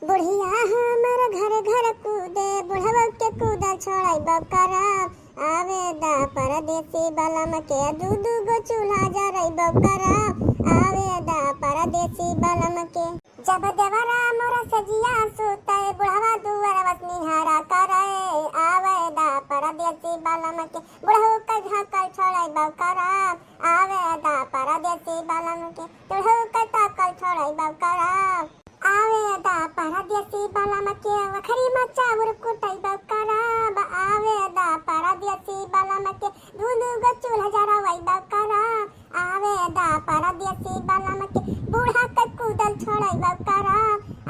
बुढ़िया हमर घर घर कूदे बुढ़वा के कूदा छोड़ाई बकरा आवे दा परदेसी बलम के दू दू गो चूल्हा जराई बकरा आवे दा परदेसी बलम के जब देवरा मोरा सजिया सुते बुढ़वा दुआर बसनी हरा करे आवे दा परदेसी बलम के बुढ़ऊ का झाकल छोड़ाई बकरा आवे दा परदेसी बलम के बुढ़ऊ का टाकल छोड़ाई बकरा आवे दा परदेसी बलम के वखरी मचाउर कुटाई बकरा आवे दा परदेसी बलम के दूध गो चूल्हा जरावाई बकरा आवे दा परदेसी बलम के बूढ़ा के कूदल छोड़ाई बकरा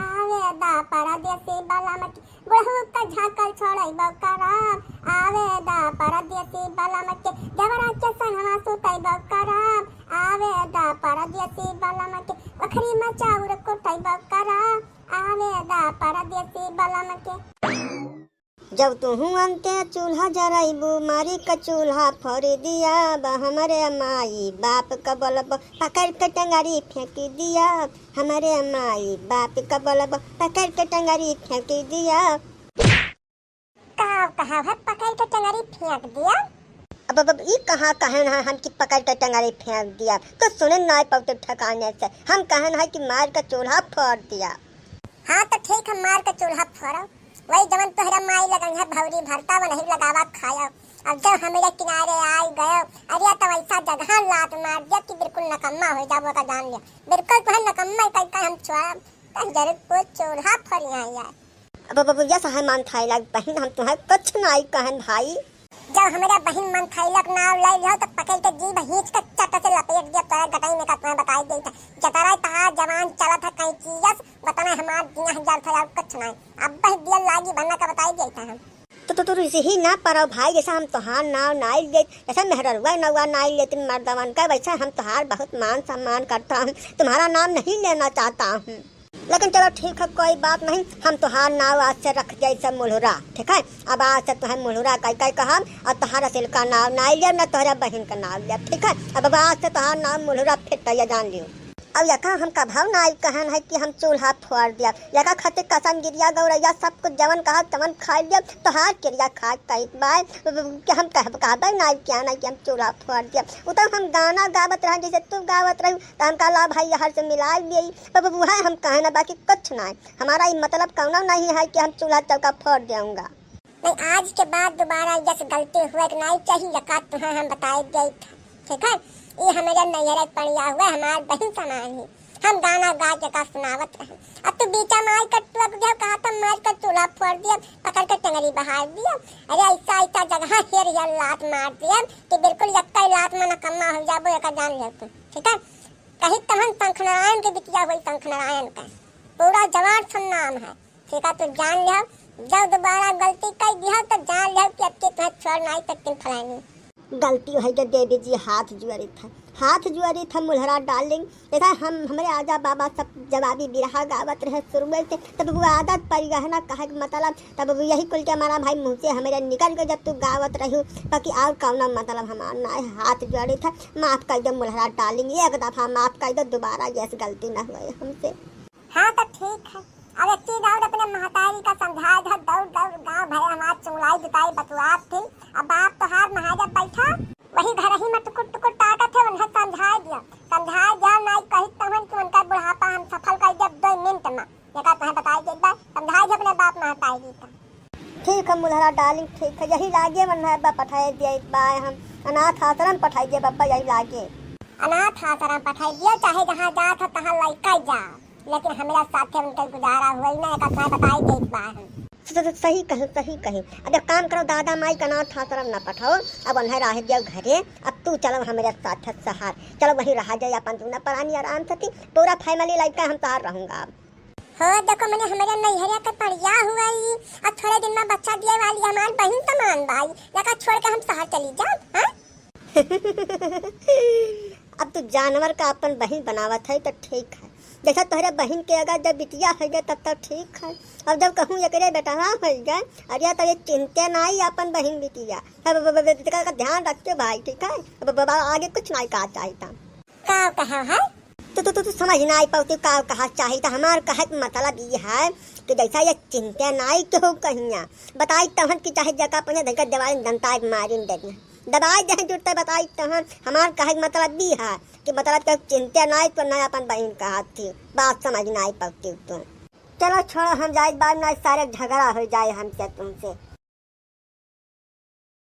आवे दा परदेसी बलम के बुढ़ऊ का झाकल छोड़ाई बकरा आवे दा परदेसी बलम के देवरा के संगवा सुताई बकरा आवे दा परदेसी बलम के वखरी मचाउर कुटाई बकरा आवे दा परदेसी बलम के। जब तुहू अंते चूल्हा जराइबू मारी का चूल्हा फोड़ दिया हमारे माई बाप का बलब पकड़ के टंगारी फेंक दिया हमारे माई बाप का बलब पकड़ के टंगारी फेंक दिया। कहा है पकड़ के टंगारी फेंक दिया? अब ये कहाँ कहन है हम कि पकड़ के टंगारी फेंक दिया तो सुने ना पौते ठकाने से हम कहन है कि मार का चूल्हा फोड़ दिया। हाँ तो ठीक है मार का चूल्हा फोड़ो वही जवन तोहरा माई लगन है भौरी भरता वो नहीं लगावा खाया। अब जब हमारे किनारे आई गयो अरे तो वैसा जगह लात मार दिया कि बिल्कुल नकम्मा हो जाबो का जान लिया बिल्कुल तो नकम्मा कह हम छोड़ा जरूर को चूल्हा फोड़ी आई यार। अब ये सहमान थाई लग बहन हम तुम्हें कुछ नहीं कहन भाई। जब हमारा बहन मन थैलक नाव ले लियो तो पकड़ के जीभ हींच के चट से लपेट दिया तोरा गटाई में का तुम्हें बताई गई था जतरा तहा जवान चला था कहीं चीज बताना हमार दिया हजार था कुछ नहीं अब बह दिया लागी बनना का बताई गई था हम तो ही ना परो भाई जैसा हम तोहार नाव नाई ले जैसा मेहरवा नवा नाई लेते मर्दवन का वैसा हम तोहार बहुत मान सम्मान करता हूँ तुम्हारा नाम नहीं लेना चाहता हूँ लेकिन चलो ठीक है कोई बात नहीं हम तोहार नाव आज से रख जैसे मुलहुरा ठीक है। अब आज से तुम्हें मुलहुरा कह कहम और तोहारा सिल का नाव नाई लिया न तोहरा बहन का नाव लिया ठीक है। अब आज से तोहार नाम मुलहुरा फिट है जान लियो। अब यका हम का भाव नाई कहन है कि हम चूल्हा फोड़ दिया यका खाते कसम गिरिया गौरैया सब कुछ जवन कहा तवन खा लिया तोहार क्रिया खा कही बाय कि हम कहबे नाई क्या नहीं कि हम चूल्हा फोड़ दिया वो तो हम गाना गावत रहे जैसे तू गावत रही तो हम कहा भाई हर से मिला लिए तब वो है हम कहना बाकी कुछ नहीं हमारा ये मतलब कौना नहीं है कि हम चूल्हा चौका फोड़ देऊंगा नहीं। आज के बाद दोबारा जैसे गलती हुआ कि नहीं चाहिए यका तुम्हें हम बताए गए ठीक है। ये हमारे नैहरे पड़िया हुआ हमारे बहन समान ही हम गाना गा के का सुनावत रहे अब तो बीचा मार कर तू अब जब कहा था मार कर चूल्हा फोड़ दिया पकड़ कर टंगरी बहार दिया अरे ऐसा ऐसा जगह हेर लात मार दिया कि बिल्कुल यक्का लात में नकम्मा हो जाबो यका जान लिया तू ठीक है। कहीं तहन शंखनारायण के बिटिया हुई शंखनारायण का पूरा जवान सन नाम है ठीक है। तो जान लिया जब दोबारा गलती कर दिया तो जान लिया कि अब के तुम्हें छोड़ नहीं सकती फलानी गलती है कि देवी जी हाथ जुआरी था मुलहरा डार्लिंग ऐसा हम हमारे आजा बाबा सब जवाबी बिरहा गावत रहे शुरू से तब वो आदत पर गहना कहे मतलब तब वो यही कुल के हमारा भाई मुँह से हमें निकल गए जब तू गावत रही बाकी और कौन मतलब हमारा ना हाथ जुआरी था माफ कर दो मुलहरा डार्लिंग एक दफा माफ कर दो दोबारा जैसे गलती न हुए हमसे। हाँ तो ठीक है अब एक चीज और अपने महतारी का समझाए था दौड़ दौड़ गाँव भरे हमारे चुंगलाई जुताई बतुआत थी अब बाप तो हार महाजब बैठा वही घर ही में टुकुट टुकुट ताकत है उन्हें समझाए दिया नहीं कही तमन कि उनका बुढ़ापा हम सफल कर जब 2 मिनट में ये तुम्हें बताई गई बात समझाए जब अपने बाप महतारी का। ठीक है मुलहरा डार्लिंग ठीक है यही लागे वरना पठाए दिए बाय हम अनाथ आश्रम पठाई दिए बाबा यही लागे अनाथ आश्रम पठाई दिया चाहे जहाँ जा था तहाँ लड़का जा लेकिन हमारा साथ उनका गुजारा हुआ ही ना तुम्हें बताई गई बात सही कहे अब काम करो दादा माई का नाथ आश्रम न पठाओ अब उन्हें रह जाओ घरे अब तू चलो हमारे साथ सहार चलो वही रहा जाए अपन तू न परानी आराम से पूरा फैमिली लाइफ का हम तहार रहूंगा। हो देखो मैंने हमारे नैहरिया का पड़िया हुआ ही अब थोड़े दिन में बच्चा दिए वाली हमारी बहन समान भाई लगा छोड़ के हम शहर चली जाओ। अब तू जानवर का अपन बहन बनावत है तो ठीक है जैसा तोहरे बहन के अगर जब बिटिया है तब तक ठीक है अब जब कहूँ एकरे बेटवा हो गए अरे तो ये चिंते नहीं अपन बहन बिटिया का ध्यान रखते भाई ठीक है। अब बाबा आगे कुछ नहीं कहा चाहता का कहा है तो समझ ना आई पाती का कहा चाहिए। तो हमार कहे के मतलब ये है कि जैसा ये चिंता नाई के हो कहिया बताई तहन की चाहे जगह पर धरकर दवाई जनता मारी देना दवाई जहाँ जुटते बताई तहन हमार कहे के मतलब भी है कि मतलब कि चिंता नाई तो ना अपन बहन कहा थी बात समझ ना आई पाती। तो चलो छोड़ो हम जाए बाद ना सारे झगड़ा हो जाए हमसे तुमसे।